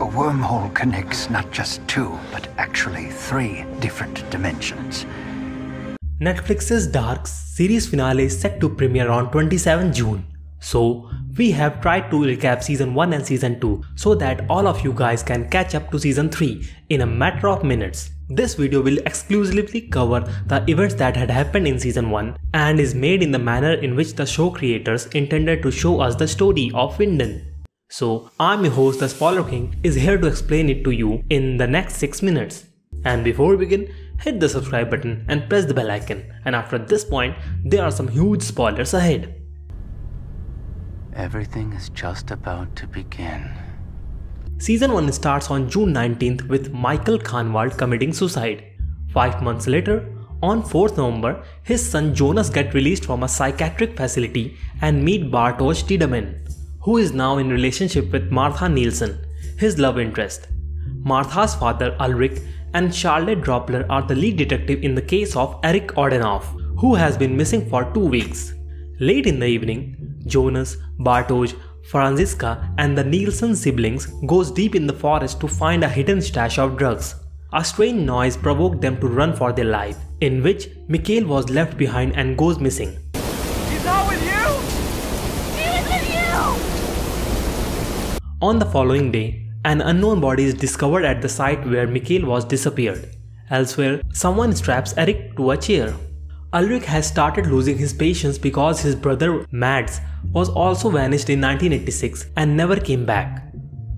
A wormhole connects not just 2, but actually 3 different dimensions. Netflix's Dark series finale is set to premiere on 27 June. So, we have tried to recap Season 1 and Season 2 so that all of you guys can catch up to Season 3 in a matter of minutes. This video will exclusively cover the events that had happened in Season 1 and is made in the manner in which the show creators intended to show us the story of Winden. So, I'm your host, the Spoiler King, is here to explain it to you in the next 6 minutes. And before we begin, hit the subscribe button and press the bell icon. And after this point, there are some huge spoilers ahead. Everything is just about to begin. Season 1 starts on June 19th with Michael Kahnwald committing suicide. 5 months later, on 4th November, his son Jonas gets released from a psychiatric facility and meet Bartosz Tiedemann, who is now in relationship with Martha Nielsen, his love interest. Martha's father Ulrich and Charlotte Doppler are the lead detective in the case of Eric Odenoff, who has been missing for 2 weeks. Late in the evening, Jonas, Bartosz, Franziska and the Nielsen siblings goes deep in the forest to find a hidden stash of drugs. A strange noise provoked them to run for their life, in which Mikhail was left behind and goes missing. He's not with you! He was with you! On the following day, an unknown body is discovered at the site where Mikhail was disappeared. Elsewhere, someone straps Eric to a chair. Ulrich has started losing his patience because his brother Mads was also vanished in 1986 and never came back.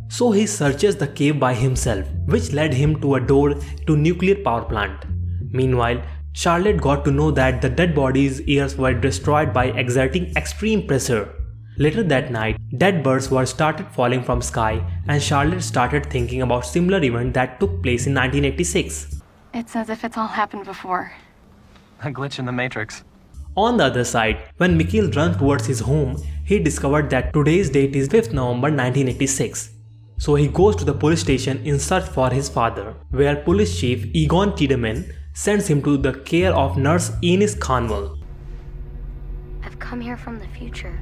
So he searches the cave by himself, which led him to a door to nuclear power plant. Meanwhile, Charlotte got to know that the dead body's ears were destroyed by exerting extreme pressure. Later that night, dead birds were started falling from sky and Charlotte started thinking about similar event that took place in 1986. It's as if it's all happened before. A glitch in the Matrix. On the other side, when Mikhail runs towards his home, he discovered that today's date is 5th November 1986. So he goes to the police station in search for his father, where police chief Egon Tiedemann sends him to the care of nurse Ines Kahnwald. I've come here from the future.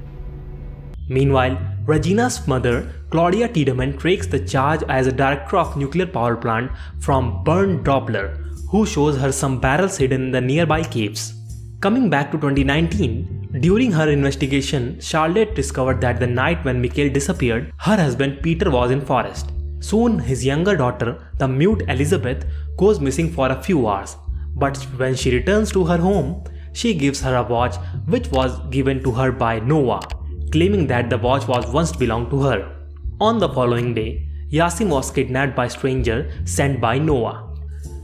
Meanwhile, Regina's mother, Claudia Tiedemann, takes the charge as a director of nuclear power plant from Bernd Doppler, who shows her some barrels hidden in the nearby caves. Coming back to 2019, during her investigation, Charlotte discovered that the night when Mikhail disappeared, her husband Peter was in forest. Soon, his younger daughter, the mute Elizabeth, goes missing for a few hours. But when she returns to her home, she gives her a watch which was given to her by Noah, claiming that the watch was once belonged to her. On the following day, Yasim was kidnapped by a stranger sent by Noah.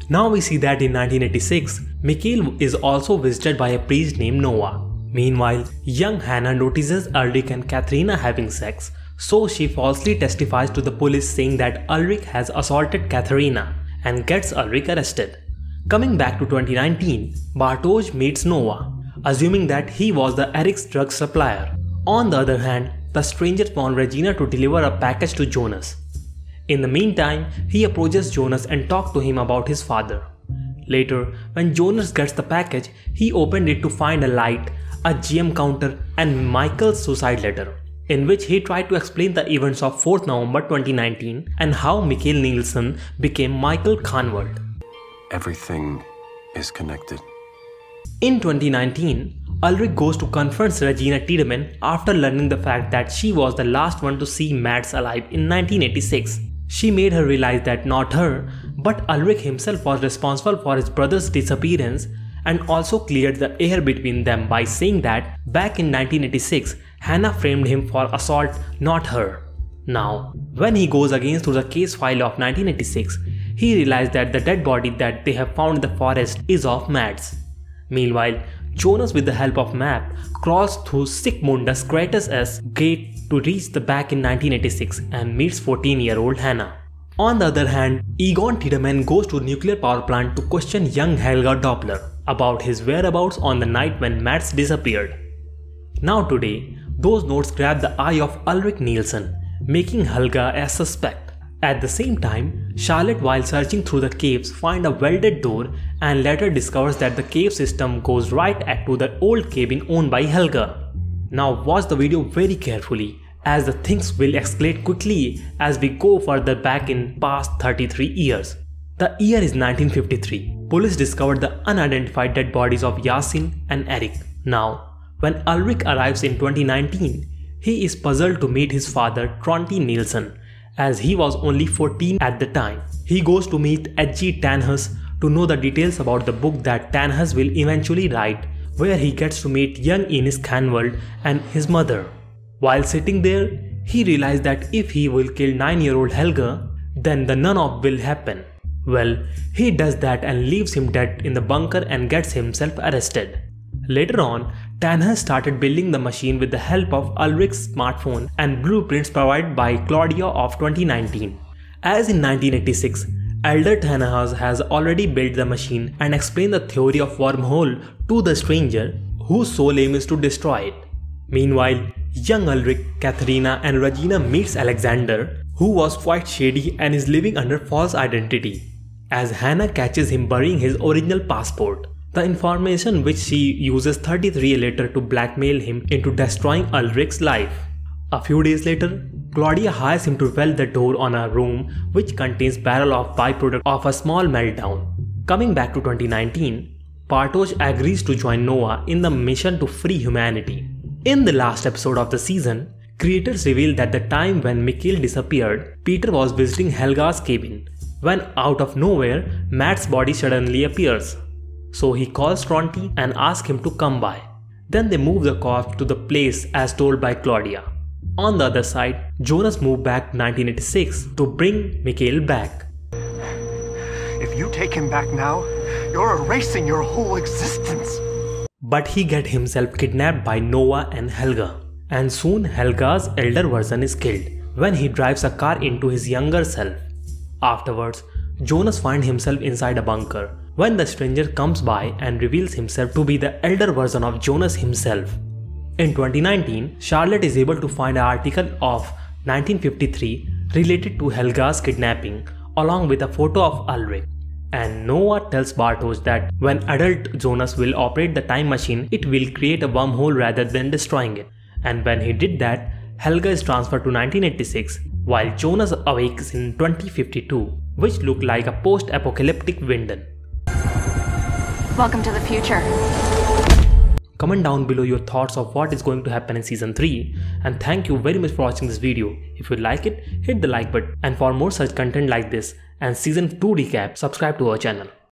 Now we see that in 1986, Mikhail is also visited by a priest named Noah. Meanwhile, young Hannah notices Ulrich and Katharina having sex, so she falsely testifies to the police saying that Ulrich has assaulted Katharina and gets Ulrich arrested. Coming back to 2019, Bartosz meets Noah, assuming that he was the Eric's drug supplier. On the other hand, the strangers want Regina to deliver a package to Jonas. In the meantime, he approaches Jonas and talks to him about his father. Later, when Jonas gets the package, he opened it to find a light, a GM counter and Michael's suicide letter, in which he tried to explain the events of 4th November 2019 and how Mikhail Nielsen became Michael Kahnwald. Everything is connected. In 2019, Ulrich goes to confront Regina Tiedemann after learning the fact that she was the last one to see Mads alive in 1986. She made her realize that not her, but Ulrich himself was responsible for his brother's disappearance and also cleared the air between them by saying that back in 1986, Hannah framed him for assault, not her. Now, when he goes again through the case file of 1986, he realized that the dead body that they have found in the forest is of Mads. Meanwhile, Jonas, with the help of map, crawls through Sigmunda's Kratos' gate to reach the back in 1986 and meets 14-year-old Hannah. On the other hand, Egon Tiedemann goes to a nuclear power plant to question young Helga Doppler about his whereabouts on the night when Mads disappeared. Now today, those notes grab the eye of Ulrich Nielsen, making Helga a suspect. At the same time, Charlotte, while searching through the caves, finds a welded door and later discovers that the cave system goes right to the old cabin owned by Helga. Now watch the video very carefully as the things will escalate quickly as we go further back in past 33 years. The year is 1953. Police discovered the unidentified dead bodies of Yasin and Eric. Now, when Ulrich arrives in 2019, he is puzzled to meet his father Tronte Nielsen, as he was only 14 at the time. He goes to meet H.G. Tannhaus to know the details about the book that Tannhaus will eventually write, where he gets to meet young Ines Canwald and his mother. While sitting there, he realizes that if he will kill 9-year-old Helga, then the none of will happen. Well, he does that and leaves him dead in the bunker and gets himself arrested. Later on, Tannhaus started building the machine with the help of Ulrich's smartphone and blueprints provided by Claudia of 2019. As in 1986, Elder Tannhaus has already built the machine and explained the theory of wormhole to the stranger, whose sole aim is to destroy it. Meanwhile, young Ulrich, Katharina and Regina meets Alexander, who was quite shady and is living under false identity, as Hannah catches him burying his original passport, the information which she uses 33 later to blackmail him into destroying Ulrich's life. A few days later, Claudia hires him to weld the door on a room which contains barrel of byproduct of a small meltdown. Coming back to 2019, Bartosz agrees to join Noah in the mission to free humanity. In the last episode of the season, creators revealed that the time when Mikhail disappeared, Peter was visiting Helga's cabin, when out of nowhere, Matt's body suddenly appears. So he calls Tronte and asks him to come by. Then they move the corpse to the place as told by Claudia. On the other side, Jonas moved back to 1986 to bring Mikhail back. If you take him back now, you're erasing your whole existence. But he gets himself kidnapped by Noah and Helga. And soon Helga's elder version is killed when he drives a car into his younger self. Afterwards, Jonas finds himself inside a bunker when the stranger comes by and reveals himself to be the elder version of Jonas himself. In 2019, Charlotte is able to find an article of 1953 related to Helga's kidnapping along with a photo of Ulrich. And Noah tells Bartosz that when adult Jonas will operate the time machine, it will create a wormhole rather than destroying it. And when he did that, Helga is transferred to 1986 while Jonas awakes in 2052, which looked like a post-apocalyptic Winden. Welcome to the future. Comment down below your thoughts of what is going to happen in season 3, and thank you very much for watching this video. If you like it, hit the like button, and for more such content like this and season 2 recap, subscribe to our channel.